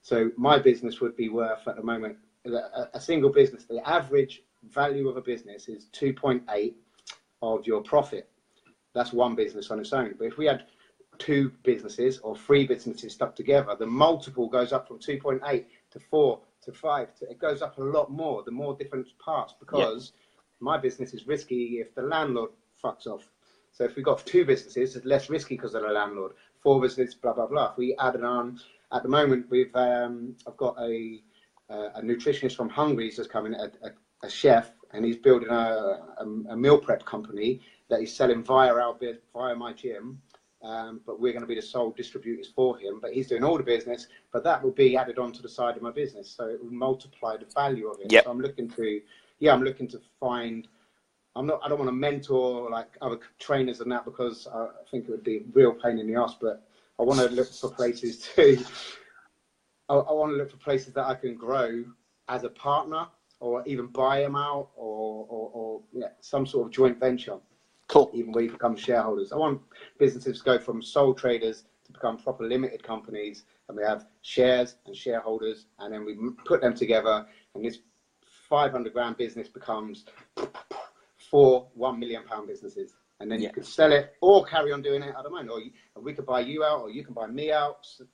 S2: So my business would be worth at the moment, a single business, the average value of a business is 2.8 of your profit. That's one business on its own. But if we had 2 businesses or 3 businesses stuck together, the multiple goes up from 2.8 to 4 to 5. It goes up a lot more, the more different parts, because my business is risky if the landlord fucks off. So if we've got 2 businesses, it's less risky because of the landlord. 4 businesses, blah, blah, blah. If we add it on, at the moment, I've got a nutritionist from Hungary who's just coming, a chef, and he's building a meal prep company that he's selling via my gym. But we're going to be the sole distributors for him. But he's doing all the business, but that will be added onto the side of my business, so it will multiply the value of it. So I'm looking to find. I don't want to mentor like other trainers and that, because I think it would be a real pain in the ass. But I want to look for places I want to look for places that I can grow as a partner, or even buy them out, or some sort of joint venture.
S1: Cool.
S2: Even where you become shareholders. I want businesses to go from sole traders to become proper limited companies, and we have shares and shareholders, and then we put them together, and this 500 grand business becomes 4 £1 million businesses, and then you could sell it or carry on doing it. I don't mind. Or we could buy you out, or you can buy me out. So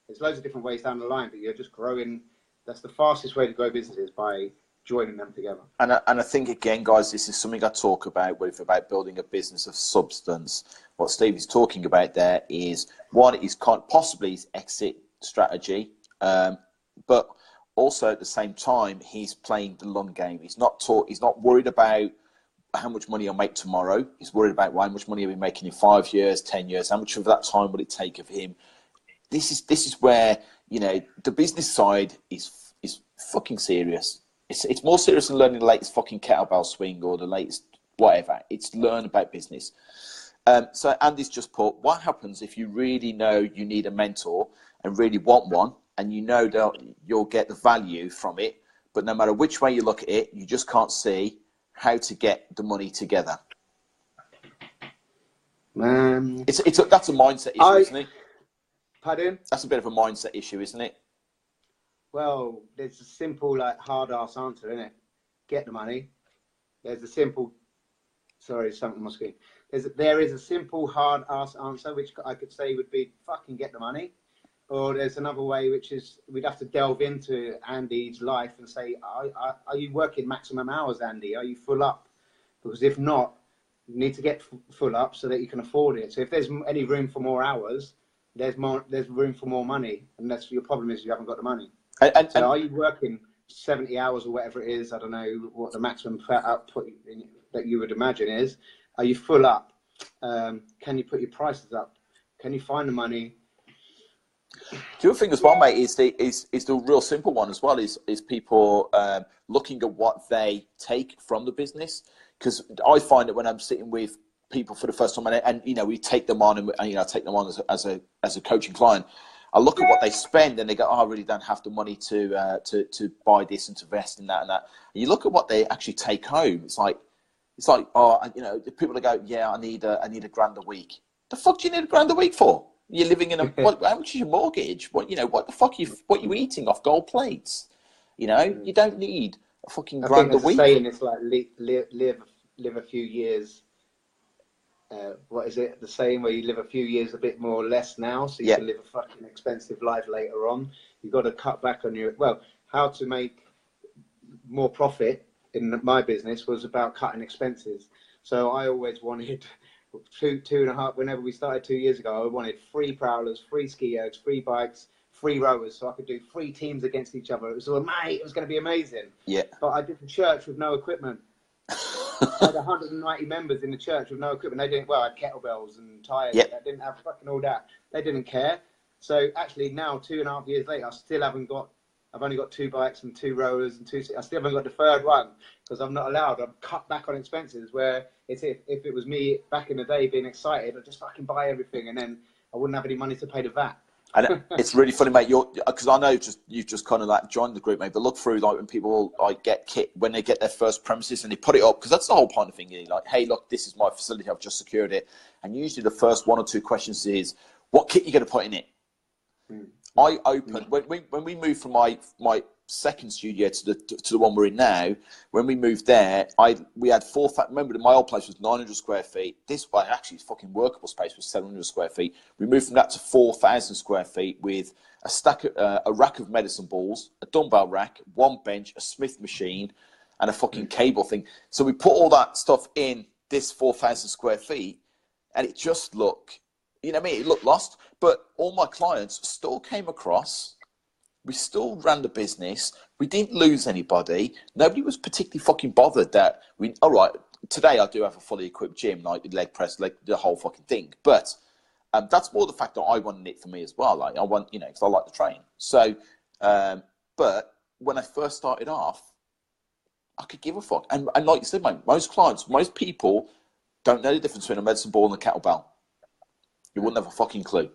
S2: there's loads of different ways down the line, but you're just growing. That's the fastest way to grow businesses, by joining them together.
S1: And I think, again, guys, this is something I talk about with about building a business of substance. What Steve is talking about there is, one, is possibly his exit strategy, but also at the same time, he's playing the long game. He's not worried about how much money he'll make tomorrow. He's worried about how much money he'll be making in 5 years, 10 years. How much of that time will it take of him? This is where, the business side is fucking serious. It's more serious than learning the latest fucking kettlebell swing or the latest whatever. It's learn about business. So Andy's just put, what happens if you really know you need a mentor and really want one, and you know that you'll get the value from it, but no matter which way you look at it, you just can't see how to get the money together? That's a mindset issue, isn't it?
S2: Pardon?
S1: That's a bit of a mindset issue, isn't it?
S2: Well, there's a simple, hard-ass answer, isn't it? Get the money. There's a simple... Sorry, something on my screen. There is a simple, hard-ass answer, which I could say would be fucking get the money. Or there's another way, which is we'd have to delve into Andy's life and say, are you working maximum hours, Andy? Are you full up? Because if not, you need to get full up so that you can afford it. So if there's any room for more hours, there's room for more money. And that's your problem, is you haven't got the money. So are you working 70 hours or whatever it is? I don't know what the maximum output that you would imagine is. Are you full up? Can you put your prices up? Can you find the money?
S1: The other thing as well, mate, is the real simple one as well. Is people looking at what they take from the business? Because I find that when I'm sitting with people for the first time, and you know, we take them on, and you know, take them on as a coaching client. I look at what they spend, and they go, "Oh, I really don't have the money to buy this and to invest in that and that." And you look at what they actually take home. It's like, oh, you know, people that go, "Yeah, I need a grand a week." The fuck do you need a grand a week for? You're living in a how much is your mortgage? What, you know, what the fuck what you eating off gold plates? You know, you don't need a fucking
S2: I think
S1: grand a
S2: there's a
S1: week.
S2: saying, it's like live a few years. What is it? The saying where you live a few years a bit more or less now, so you can live a fucking expensive life later on. You've got to cut back on how to make more profit in my business was about cutting expenses. So I always wanted two and a half, whenever we started 2 years ago, I wanted free prowlers, free ski ergs, free bikes, free rowers, so I could do 3 teams against each other. It was it was going to be amazing.
S1: Yeah.
S2: But I did the church with no equipment. I had 190 members in the church with no equipment. They didn't, I had kettlebells and tires.
S1: Yep.
S2: I didn't have fucking all that. They didn't care. So actually now, 2.5 years later, I've only got 2 bikes and 2 rollers and 2, I still haven't got the third one because I'm not allowed. I've cut back on expenses, where if it was me back in the day being excited, I'd just fucking buy everything, and then I wouldn't have any money to pay the VAT.
S1: And it's really funny, mate. Because I know you've just kind of like joined the group, mate. But look through, like, when people like get kit when they get their first premises and they put it up, because that's the whole point of thing. Like, hey, look, this is my facility. I've just secured it. And usually the first 1 or 2 questions is, what kit you going to put in it? I opened when we moved from my second studio to the one we're in now. When we moved there, we had remember my old place was 900 square feet. This one actually fucking workable space was 700 square feet. We moved from that to 4,000 square feet with a rack of medicine balls, a dumbbell rack, 1 bench, a Smith machine, and a fucking cable thing. So we put all that stuff in this 4,000 square feet, and it just looked, you know what I mean? It looked lost, but all my clients still came across. We still ran the business. We didn't lose anybody. Nobody was particularly fucking bothered that all right, today I do have a fully equipped gym, like leg press, like the whole fucking thing. But that's more the fact that I wanted it for me as well. Like, I want, you know, because I like to train. So, but when I first started off, I could give a fuck. And like you said, mate, most people don't know the difference between a medicine ball and a kettlebell. You wouldn't have a fucking clue.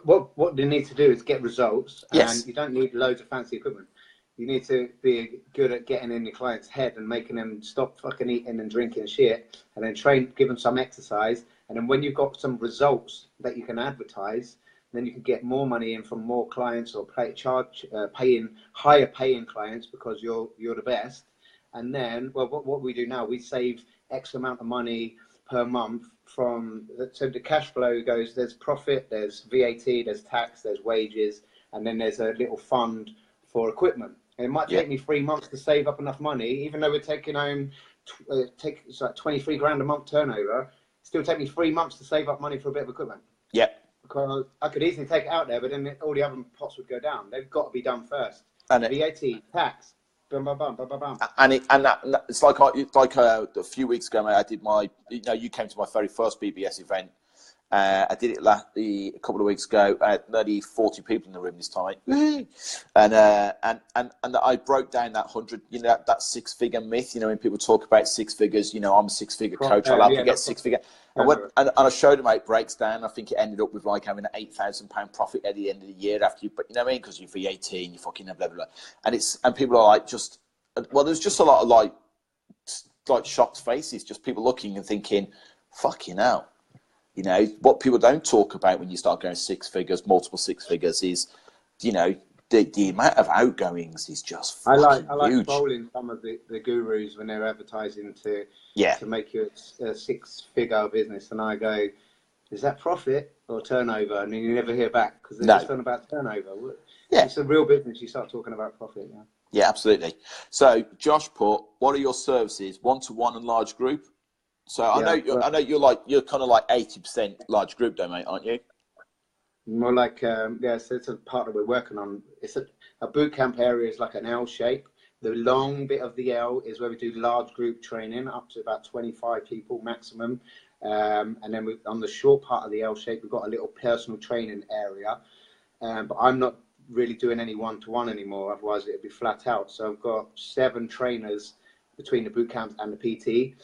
S2: What they need to do is get results,
S1: Yes.
S2: and you don't need loads of fancy equipment. You need to be good at getting in your client's head and making them stop fucking eating and drinking shit, and then give them some exercise. And then when you've got some results that you can advertise, then you can get more money in from more clients, or paying higher paying clients because you're the best. And then, what we do now, we save X amount of money per month so the cash flow goes, there's profit, there's VAT, there's tax, there's wages, and then there's a little fund for equipment. And it might take me 3 months to save up enough money, even though we're taking home, it's like 23 grand a month turnover, still take me 3 months to save up money for a bit of equipment.
S1: Yeah.
S2: Because I could easily take it out there, but then all the other pots would go down. They've got to be done first.
S1: And
S2: VAT, tax, bum, bum, bum, bum, bum, bum.
S1: And it's like a few weeks ago, mate. I did you came to my very first BBS event. I did it a couple of weeks ago. I had nearly 40 people in the room this time, and I broke down that 100, you know, that 6-figure myth. You know, when people talk about 6 figures, you know, I'm a 6-figure coach. I'll help you get 6-figure. And I showed them how it breaks down. I think it ended up with like having an £8,000 profit at the end of the year after but you know what I mean? Because you're VAT and you fucking blah, blah, blah. And people are like, there's just a lot of like shocked faces, just people looking and thinking, fucking hell. You know, what people don't talk about when you start going 6 figures, multiple 6 figures is, you know, the amount of outgoings is just fucking
S2: I like
S1: huge.
S2: trolling some of the gurus when they're advertising to make you a 6-figure business, and I go, is that profit or turnover? And then you never hear back because they're just talking about turnover. Yeah, it's a real business. You start talking about profit.
S1: Yeah, absolutely. So Josh put, what are your services? 1-to-1 and large group. So I know you're kind of like 80% large group though, mate, aren't you?
S2: More like, so it's a part that we're working on. It's a boot camp area is like an L shape. The long bit of the L is where we do large group training, up to about 25 people maximum. And then on the short part of the L shape, we've got a little personal training area. but I'm not really doing any one-to-one anymore. Otherwise, it'd be flat out. So I've got 7 trainers between the boot camps and the PT.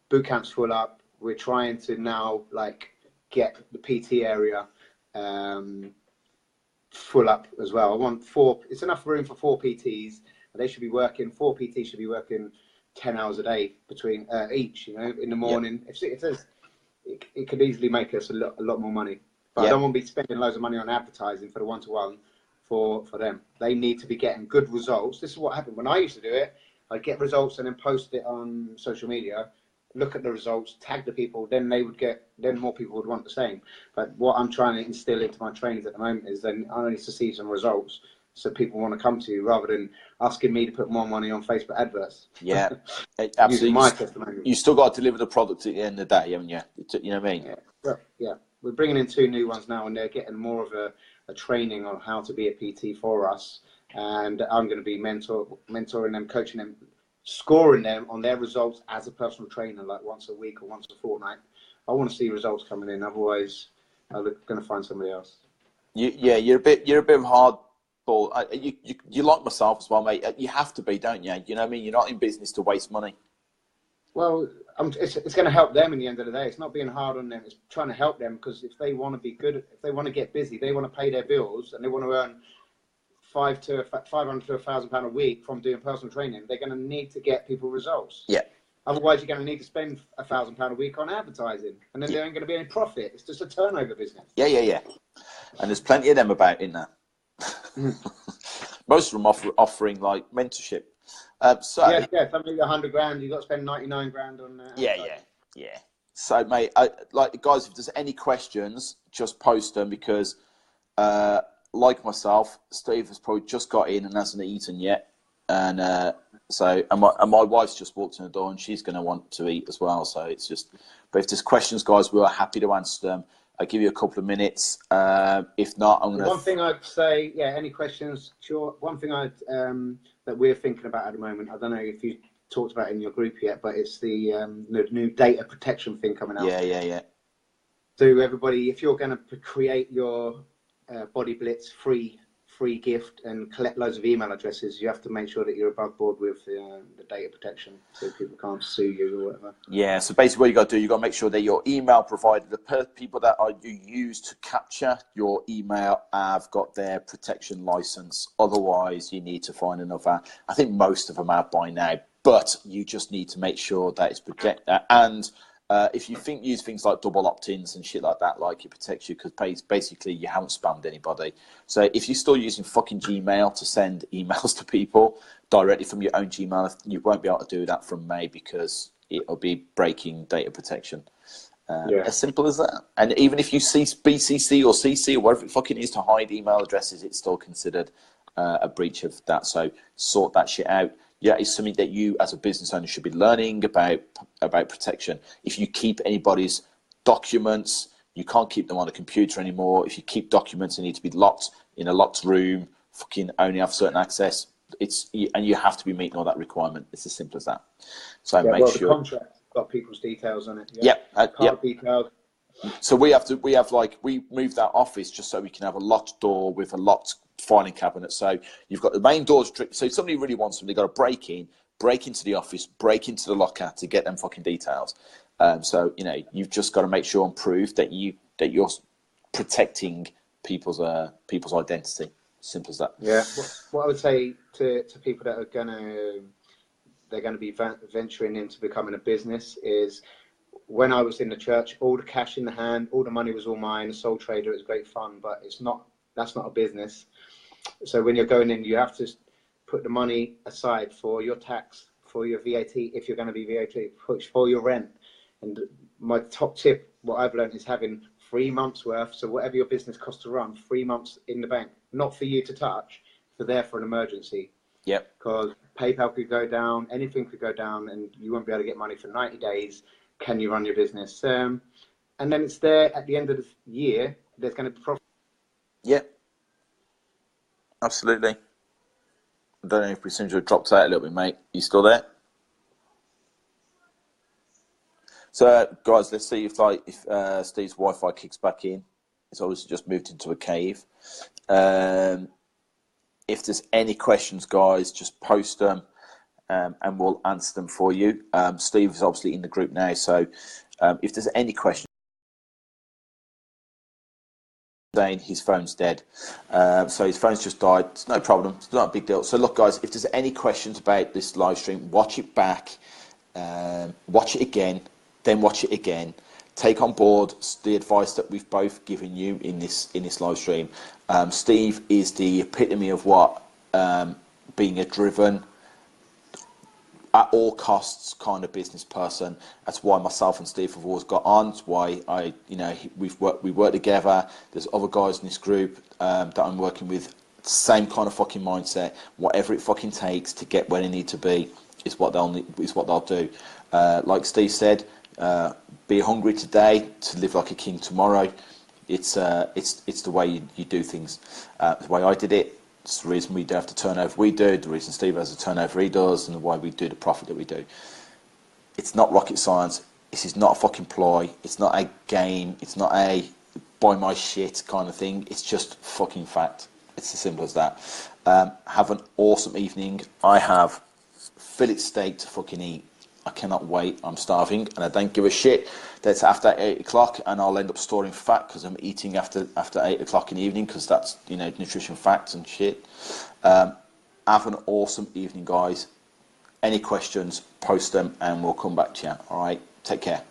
S2: Boot camp's full up. We're trying to now like get the PT area full up as well. I want 4. It's enough room for 4 PTs. They should be working. 4 PTs should be working 10 hours a day between each. You know, in the morning. Yep. If there's, it could easily make us a lot more money. But I don't want to be spending loads of money on advertising for the one-to-one for them. They need to be getting good results. This is what happened when I used to do it. I'd get results and then post it on social media, look at the results, tag the people, then more people would want the same. But what I'm trying to instill into my trainers at the moment is then I need to see some results so people want to come to you rather than asking me to put more money on Facebook adverts.
S1: Yeah, absolutely.
S2: My testimonial.
S1: You still got to deliver the product at the end of the day, haven't you? You know what I mean?
S2: Yeah. We're bringing in 2 new ones now, and they're getting more of a training on how to be a PT for us. And I'm going to be mentoring them, coaching them, scoring them on their results as a personal trainer, like once a week or once a fortnight. I want to see results coming in. Otherwise, I'm going to find somebody else.
S1: You're a bit of hard ball. You like myself as well, mate. You have to be, don't you? You know what I mean? You're not in business to waste money.
S2: Well, it's going to help them in the end of the day. It's not being hard on them. It's trying to help them, because if they want to be good, if they want to get busy, they want to pay their bills, and they want to earn £500 to £1,000 a week from doing personal training, they're going to need to get people results.
S1: Yeah.
S2: Otherwise, you're going to need to spend £1,000 a week on advertising, and then there ain't going to be any profit. It's just a turnover business.
S1: Yeah. And there's plenty of them about in there. Most of them offering like mentorship.
S2: Something $100,000, you've got to spend 99 grand on.
S1: Yeah. So, mate, like guys, if there's any questions, just post them, because, like myself, Steve has probably just got in and hasn't eaten yet, and my wife's just walked in the door and she's going to want to eat as well. So it's just, but if there's questions, guys, we are happy to answer them. I'll give you a couple of minutes. If not, I'm going to.
S2: One thing I'd say, any questions? Sure. One thing that we're thinking about at the moment, I don't know if you talked about it in your group yet, but it's the new data protection thing coming out.
S1: Yeah.
S2: So everybody, if you're going to create your Body Blitz free gift and collect loads of email addresses, you have to make sure that you're above board with the data protection, so people can't sue you or whatever. Yeah,
S1: so basically what you got to do, you got to make sure that your email provider, the people that you use to capture your email, have got their protection license. Otherwise, you need to find another. I think most of them have by now, but you just need to make sure that it's protected. And if you use things like double opt-ins and shit like that, like it protects you, because basically you haven't spammed anybody. So if you're still using fucking Gmail to send emails to people directly from your own Gmail, you won't be able to do that from May, because it'll be breaking data protection. As simple as that. And even if you see BCC or CC or whatever it fucking is to hide email addresses, it's still considered a breach of that. So sort that shit out. Yeah, it's something that you as a business owner should be learning about protection. If you keep anybody's documents, you can't keep them on a computer anymore. If you keep documents, they need to be locked in a locked room, fucking only have certain access. And you have to be meeting all that requirement. It's as simple as that. So make sure.
S2: The contract's got people's details on it.
S1: Yep.
S2: Details.
S1: So we moved that office just so we can have a locked door with a locked filing cabinet. So you've got the main doors. So if somebody really wants them, they've got to break into the office, break into the locker to get them fucking details. So you've just got to make sure and prove that you're protecting people's identity. Simple as that.
S2: Yeah. What I would say to people that are they're going to be venturing into becoming a business is, when I was in the church, all the cash in the hand, all the money was all mine. A sole trader, it was great fun, but that's not a business. So when you're going in, you have to put the money aside for your tax, for your VAT, if you're going to be VAT, for your rent. And my top tip, what I've learned, is having 3 months worth. So whatever your business costs to run, 3 months in the bank, not for you to touch, for an emergency.
S1: Yep.
S2: Because PayPal could go down, anything could go down, and you won't be able to get money for 90 days. Can you run your business? And then it's there at the end of the year, there's going to be profit.
S1: Yeah, absolutely. I don't know if we seem to have dropped out a little bit, mate. You still there? So, guys, let's see if Steve's Wi-Fi kicks back in. He's obviously just moved into a cave. If there's any questions, guys, just post them, and we'll answer them for you. Steve is obviously in the group now, so if there's any questions, saying his phone's dead, so his phone's just died. It's no problem. It's not a big deal. So look, guys, if there's any questions about this live stream, watch it back, watch it again, then watch it again. Take on board the advice that we've both given you in this live stream. Steve is the epitome of what being a driven, at all costs kind of business person. That's why myself and Steve have always got on. It's why we work together. There's other guys in this group that I'm working with. Same kind of fucking mindset. Whatever it fucking takes to get where they need to be is what they'll do. Like Steve said, be hungry today to live like a king tomorrow. It's the way you do things. The way I did it. It's the reason we do have the turnover we do, the reason Steve has the turnover he does, and why we do the profit that we do. It's not rocket science. This is not a fucking ploy. It's not a game. It's not a buy my shit kind of thing. It's just fucking fact. It's as simple as that. Have an awesome evening. I have fillet steak to fucking eat. I cannot wait. I'm starving, and I don't give a shit that's after 8 o'clock, and I'll end up storing fat because I'm eating after 8 o'clock in the evening, because that's, nutrition facts and shit. Have an awesome evening, guys. Any questions, post them, and we'll come back to you. All right, take care.